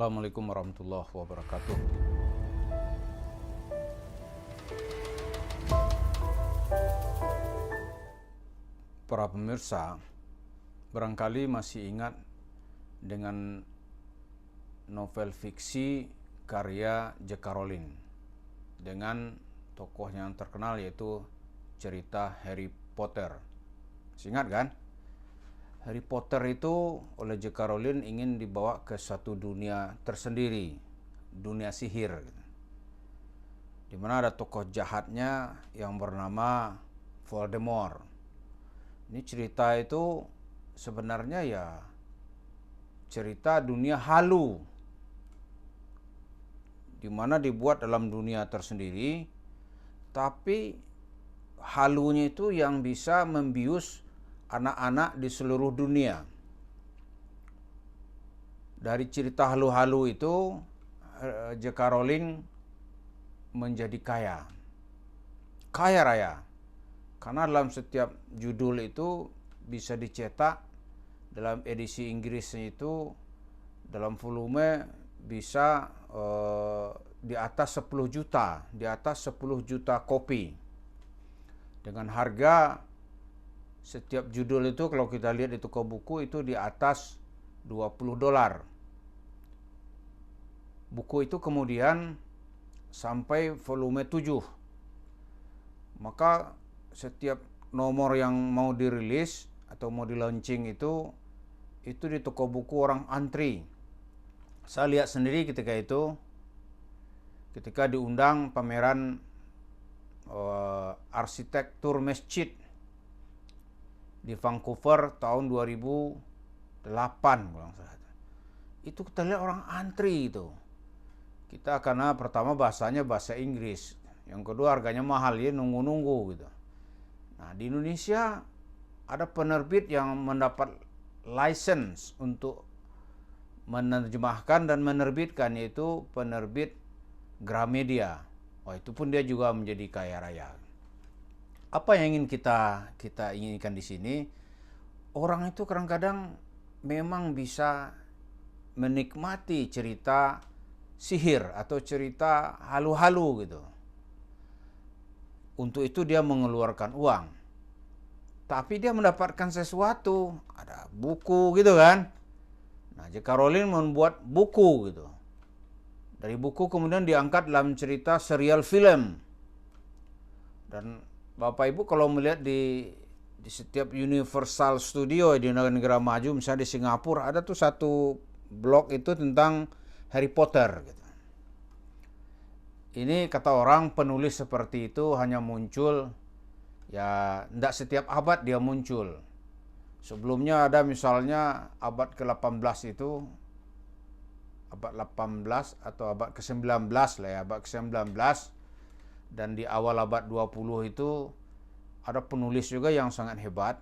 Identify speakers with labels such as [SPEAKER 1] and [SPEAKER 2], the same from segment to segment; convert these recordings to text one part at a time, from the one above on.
[SPEAKER 1] Assalamualaikum warahmatullahi wabarakatuh. Para pemirsa, barangkali masih ingat dengan novel fiksi karya J.K. Rowling dengan tokoh yang terkenal yaitu cerita Harry Potter. Masih ingat kan? Harry Potter itu oleh J.K. Rowling ingin dibawa ke suatu dunia tersendiri, dunia sihir, di mana ada tokoh jahatnya yang bernama Voldemort. Ini cerita itu sebenarnya ya cerita dunia halu, di mana dibuat dalam dunia tersendiri, tapi halunya itu yang bisa membius anak-anak di seluruh dunia. Dari cerita halu-halu itu, J.K. Rowling menjadi kaya raya. Karena dalam setiap judul itu bisa dicetak dalam edisi Inggrisnya itu dalam volume bisa di atas 10 juta, di atas 10 juta kopi. Dengan harga setiap judul itu kalau kita lihat di toko buku itu di atas $20. Buku itu kemudian sampai volume 7. Maka setiap nomor yang mau dirilis atau mau di launching itu di toko buku orang antri. Saya lihat sendiri ketika diundang pameran arsitektur masjid di Vancouver tahun 2008 kalau salah. Itu kita lihat orang antri itu. Kita karena pertama bahasanya bahasa Inggris, yang kedua harganya mahal ya, nunggu-nunggu gitu. Nah, di Indonesia ada penerbit yang mendapat license untuk menerjemahkan dan menerbitkan, yaitu penerbit Gramedia. Itu pun dia juga menjadi kaya raya. Apa yang ingin kita inginkan di sini? Orang itu kadang-kadang memang bisa menikmati cerita sihir atau cerita halu-halu gitu. Untuk itu dia mengeluarkan uang. Tapi dia mendapatkan sesuatu, ada buku gitu kan. Nah, J.K. Rowling membuat buku gitu. Dari buku kemudian diangkat dalam cerita serial film. Dan Bapak Ibu kalau melihat di setiap Universal Studio di negara maju, misalnya di Singapura, ada tuh satu blog itu tentang Harry Potter gitu. Ini kata orang penulis seperti itu hanya muncul, ya tidak setiap abad dia muncul. Sebelumnya ada misalnya abad ke-18 itu, abad 18 atau abad ke-19 lah ya, abad ke-19. Dan di awal abad 20 itu ada penulis juga yang sangat hebat,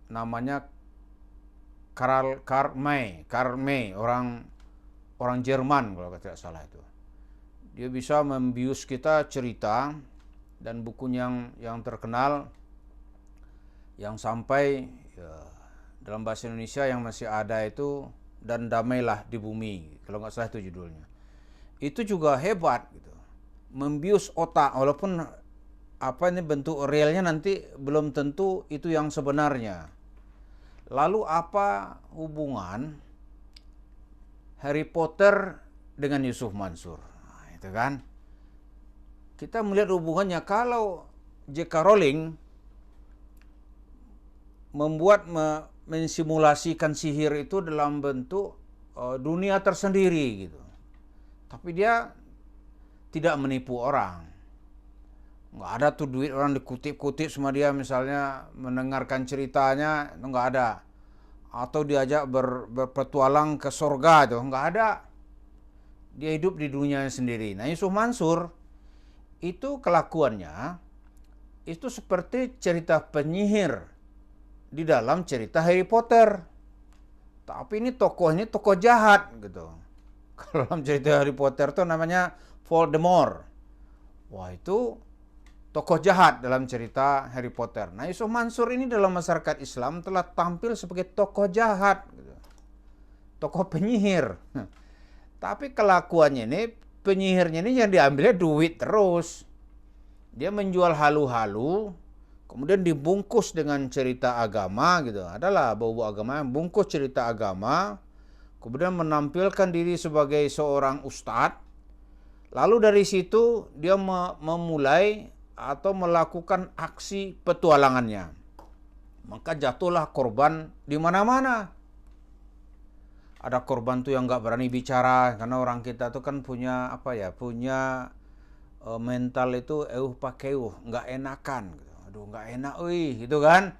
[SPEAKER 1] namanya Karl May, orang Jerman kalau tidak salah itu. Dia bisa membius kita cerita, dan bukunya yang terkenal yang sampai ya, dalam bahasa Indonesia yang masih ada itu Dan Damailah di Bumi, kalau nggak salah itu judulnya. Itu juga hebat gitu, membius otak, walaupun ini bentuk realnya nanti belum tentu itu yang sebenarnya. Lalu apa hubungan Harry Potter dengan Yusuf Mansur? Nah, itu kan. Kita melihat hubungannya kalau J.K. Rowling membuat mensimulasikan sihir itu dalam bentuk dunia tersendiri gitu. Tapi dia tidak menipu orang. Nggak ada tuh duit orang dikutip-kutip sama dia, misalnya mendengarkan ceritanya, itu nggak ada. Atau diajak berpetualang ke surga itu, nggak ada. Dia hidup di dunianya sendiri. Nah, Yusuf Mansur itu kelakuannya itu seperti cerita penyihir di dalam cerita Harry Potter. Tapi ini tokohnya tokoh jahat gitu. Kalau dalam cerita Harry Potter itu namanya Voldemort. Wah, itu tokoh jahat dalam cerita Harry Potter. Nah, Yusuf Mansur ini dalam masyarakat Islam telah tampil sebagai tokoh jahat gitu. Tokoh penyihir. Tapi kelakuannya ini, penyihirnya ini yang diambilnya duit terus. Dia menjual halu-halu, kemudian dibungkus dengan cerita agama gitu. Adalah bau-bau agama yang bungkus cerita agama, kemudian menampilkan diri sebagai seorang ustadz. Lalu dari situ dia memulai atau melakukan aksi petualangannya. Maka jatuhlah korban di mana-mana. Ada korban tuh yang nggak berani bicara karena orang kita tuh kan punya punya mental itu pakeuh, nggak enakan gitu. Aduh nggak enak gitu kan.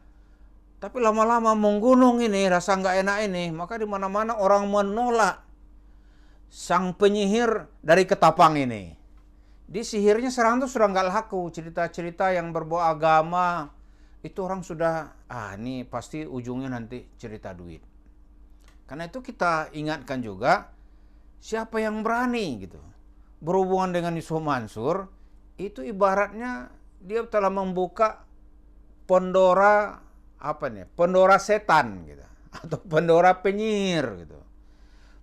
[SPEAKER 1] Tapi lama-lama menggunung ini, rasa nggak enak ini, maka di mana-mana orang menolak sang penyihir dari ketapang ini. Di sihirnya sekarang tuh sudah nggak laku, cerita-cerita yang berbau agama itu orang sudah ini pasti ujungnya nanti cerita duit. Karena itu kita ingatkan juga, siapa yang berani gitu berhubungan dengan Yusuf Mansur, itu ibaratnya dia telah membuka Pandora Pandora setan gitu, atau Pandora penyihir gitu.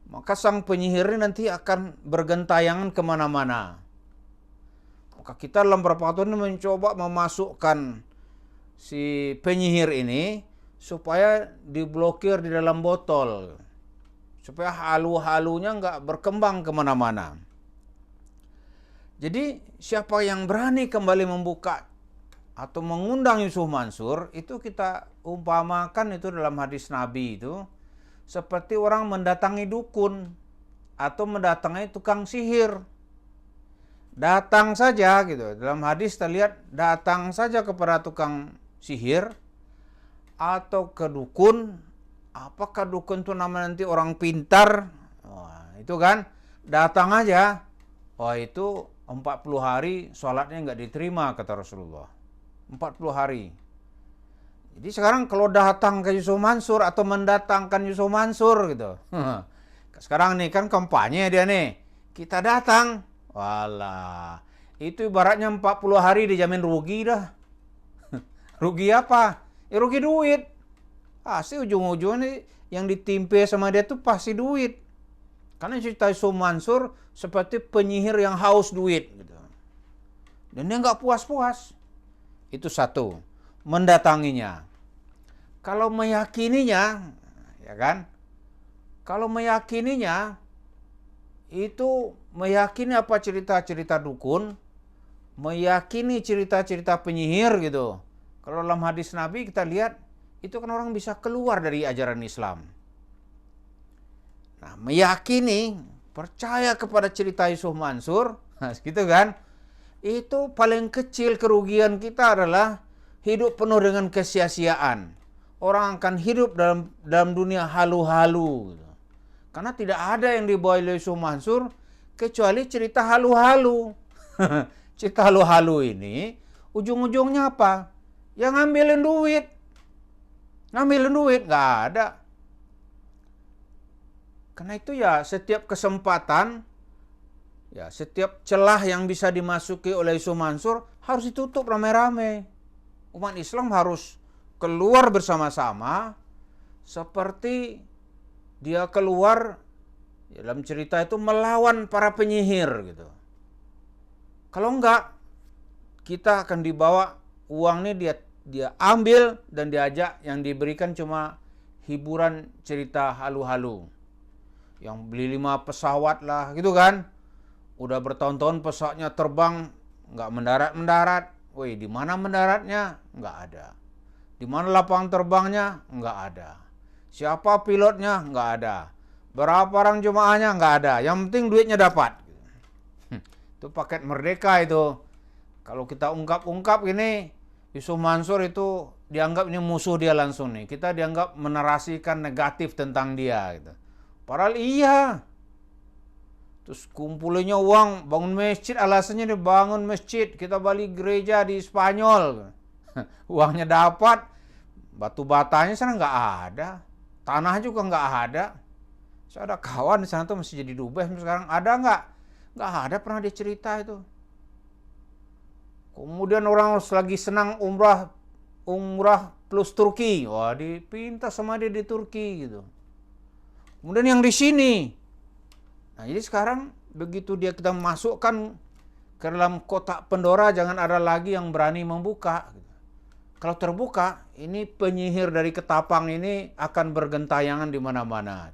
[SPEAKER 1] Maka sang penyihir ini nanti akan bergentayangan kemana-mana. Maka kita dalam beberapa tahun ini mencoba memasukkan si penyihir ini supaya diblokir di dalam botol, supaya halu-halunya nggak berkembang kemana-mana. Jadi siapa yang berani kembali membuka atau mengundang Yusuf Mansur, itu kita umpamakan itu dalam hadis Nabi itu seperti orang mendatangi dukun atau mendatangi tukang sihir. Datang saja gitu. Dalam hadis kita lihat, datang saja kepada tukang sihir atau ke dukun. Apakah dukun itu nama nanti orang pintar? Wah, itu kan datang aja. Wah, itu 40 hari sholatnya nggak diterima kata Rasulullah. 40 hari. Jadi sekarang kalau datang ke Yusuf Mansur atau mendatangkan Yusuf Mansur gitu. Sekarang nih kan kampanye dia nih. Kita datang. Walah. Itu ibaratnya 40 hari dijamin rugi dah. Rugi apa? Ya rugi duit. Pasti ujung-ujungnya yang ditimpe sama dia tuh pasti duit. Karena cerita Yusuf Mansur seperti penyihir yang haus duit gitu. Dan dia nggak puas-puas. Itu satu, mendatanginya. Kalau meyakininya, ya kan? Kalau meyakininya, itu meyakini apa cerita-cerita dukun, meyakini cerita-cerita penyihir gitu. Kalau dalam hadis Nabi kita lihat, itu kan orang bisa keluar dari ajaran Islam. Nah, meyakini, percaya kepada cerita Yusuf Mansur, gitu kan? Itu paling kecil kerugian kita adalah hidup penuh dengan kesia-siaan. Orang akan hidup dalam dunia halu-halu. Gitu. Karena tidak ada yang dibawa oleh Yusuf Mansur kecuali cerita halu-halu. Cerita halu-halu ini ujung-ujungnya apa? Ya ngambilin duit. Ngambilin duit, nggak ada. Karena itu ya setiap kesempatan, ya setiap celah yang bisa dimasuki oleh Yusuf Mansur harus ditutup rame-rame. Umat Islam harus keluar bersama-sama seperti dia keluar dalam cerita itu melawan para penyihir gitu. Kalau enggak, kita akan dibawa uangnya dia ambil dan diajak, yang diberikan cuma hiburan cerita halu-halu. Yang beli 5 pesawat lah gitu kan. Udah bertahun-tahun pesawatnya terbang nggak mendarat. Woi, di mana mendaratnya? Nggak ada. Di mana lapangan terbangnya? Nggak ada. Siapa pilotnya? Nggak ada. Berapa orang jemaahnya? Nggak ada. Yang penting duitnya dapat. Itu paket merdeka itu. Kalau kita ungkap-ungkap gini, Yusuf Mansur itu dianggap ini musuh dia langsung nih. Kita dianggap menarasikan negatif tentang dia gitu. Padahal iya. Terus kumpulinnya uang, bangun masjid, alasannya dia bangun masjid, kita balik gereja di Spanyol. Uangnya dapat, batu batanya sana nggak ada, tanah juga nggak ada. Saya ada kawan di sana tuh masih jadi dubes, sekarang ada nggak? Nggak ada, pernah dia cerita itu. Kemudian orang lagi senang umrah plus Turki, wah dipinta sama dia di Turki gitu. Kemudian yang di sini, Nah, jadi sekarang begitu kita masukkan ke dalam kotak Pandora, jangan ada lagi yang berani membuka. Kalau terbuka, ini penyihir dari Ketapang ini akan bergentayangan di mana-mana.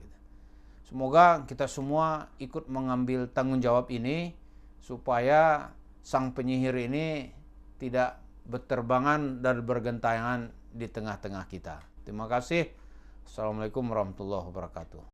[SPEAKER 1] Semoga kita semua ikut mengambil tanggung jawab ini supaya sang penyihir ini tidak berterbangan dan bergentayangan di tengah-tengah kita. Terima kasih. Assalamualaikum warahmatullahi wabarakatuh.